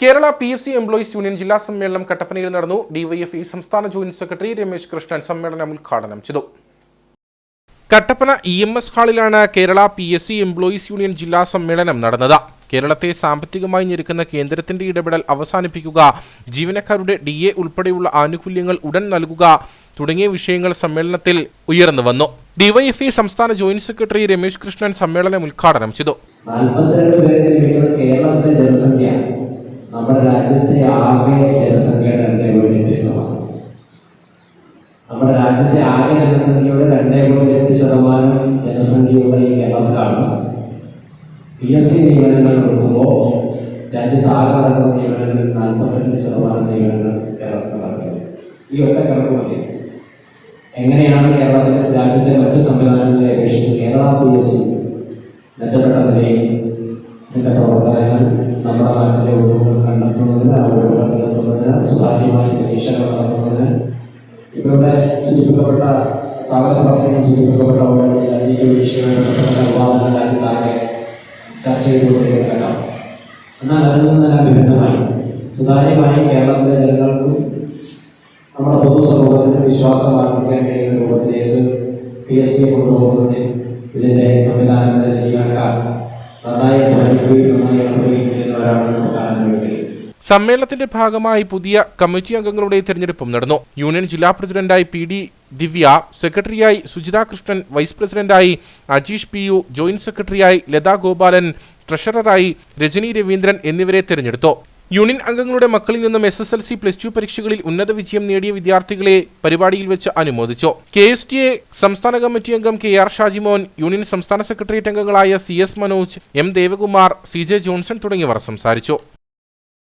Kerala PSC employees union ജില്ലാ സമ്മേളനം കട്ടപ്പനയിൽ നടന്നു. ഡിവൈഎഫ്ഐ സംസ്ഥാന ജോയിന്റ് സെക്രട്ടറി രമേശ് കൃഷ്ണൻ സമ്മേളനം ഉദ്ഘാടനം ചെയ്തു. കട്ടപ്പന EMS ഹാളിലാണ് കേരള PSC എംപ്ലോയീസ് യൂണിയൻ ജില്ലാ സമ്മേളനം നടന്നത്. കേരളത്തെ സാമ്പത്തികമായി ഞെരുക്കുന്ന കേന്ദ്രത്തിന്റെ ഇടപെടൽ അവസാനിപ്പിക്കുക, ജീവനക്കാരുടെ DA ഉൾപ്പെടെയുള്ള ആനുകൂല്യങ്ങൾ ഉടൻ നൽകുക തുടങ്ങിയ വിഷയങ്ങൾ സമ്മേളനത്തിൽ ഉയർന്നു വന്നു. ഡിവൈഎഫ്ഐ സംസ്ഥാന ജോയിന്റ് സെക്രട്ടറി രമേശ് കൃഷ്ണൻ സമ്മേളനം ഉദ്ഘാടനം ചെയ്തു. നമ്മുടെ രാജ്യത്തെ ആകെ ജനസംഖ്യയുടെ 2.8%. നമ്മുടെ രാജ്യത്തെ ആകെ ജനസംഖ്യയുടെ 2.8% ജനസംഖ്യയുള്ള ഈ കേരളത്തിലാണ് PSC നിയമനങ്ങൾ കൊടുക്കുമ്പോൾ രാജ്യത്ത് ആകെ നടക്കുന്ന നിയമനങ്ങളിൽ 42% നിയമനങ്ങൾ കേരളത്തിൽ നടക്കുന്നത്. ഈ ഒറ്റ കണക്ക് മതി. എങ്ങനെയാണ് കേരളത്തിലെ രാജ്യത്തെ മറ്റ് സംവിധാനങ്ങളെ അപേക്ഷിച്ച് കേരള PSC മെച്ചപ്പെട്ട നിലയിൽ ഇതിന്റെ പ്രവർത്തനങ്ങൾ നമ്മുടെ നാട്ടിലെ ഒഴിവുകൾ കണ്ടെത്തുന്നതിന്, ഒഴിവുകൾ കണ്ടെത്തുന്നതിന്, സുതാര്യമായ പരീക്ഷകൾ നടത്തുന്നതിന്, ഇവരുടെ സൂചിപ്പിക്കപ്പെട്ട സ്വാഗത പ്രസംഗം സൂചിപ്പിക്കപ്പെട്ട ഈ വിഷയങ്ങളുടെ നിർവ്വാഹനം രാജ്യത്താകെ ചർച്ച ചെയ്തുകൊണ്ടിരിക്കണം. എന്നാൽ അതിൽ നിന്നെല്ലാം വിഭിന്നമായി സുതാര്യമായി കേരളത്തിലെ ജനങ്ങൾക്കും നമ്മുടെ പൊതുസമൂഹത്തിന് വിശ്വാസം ആർജിക്കാൻ കഴിയുന്ന രൂപത്തിലേക്ക് PSC കൊണ്ടുപോകുന്നതിൽ ഇതിന്റെ സംവിധാനത്തിലെ ജീവനക്കാർ സമ്മേളനത്തിന്റെ ഭാഗമായി പുതിയ കമ്മിറ്റി അംഗങ്ങളുടെ തെരഞ്ഞെടുപ്പും നടന്നു. യൂണിയൻ ജില്ലാ പ്രസിഡന്റായി PD ദിവ്യ, സെക്രട്ടറിയായി സുജിത കൃഷ്ണൻ, വൈസ് പ്രസിഡന്റായി അജീഷ് PU, ജോയിന്റ് സെക്രട്ടറിയായി ലതാ ഗോപാലൻ, ട്രഷററായി രജനി രവീന്ദ്രൻ എന്നിവരെ തെരഞ്ഞെടുത്തു. യൂണിയൻ അംഗങ്ങളുടെ മക്കളിൽ നിന്നും SSLC, +2 പരീക്ഷകളിൽ ഉന്നത വിജയം നേടിയ വിദ്യാർത്ഥികളെ പരിപാടിയിൽ വെച്ച് അനുമോദിച്ചു. KSTA സംസ്ഥാന കമ്മിറ്റി അംഗം KR ഷാജിമോൻ, യൂണിയൻ സംസ്ഥാന സെക്രട്ടേറിയറ്റ് അംഗങ്ങളായ CS Manoj, M Devakumar, CJ Johnson തുടങ്ങിയവർ സംസാരിച്ചു.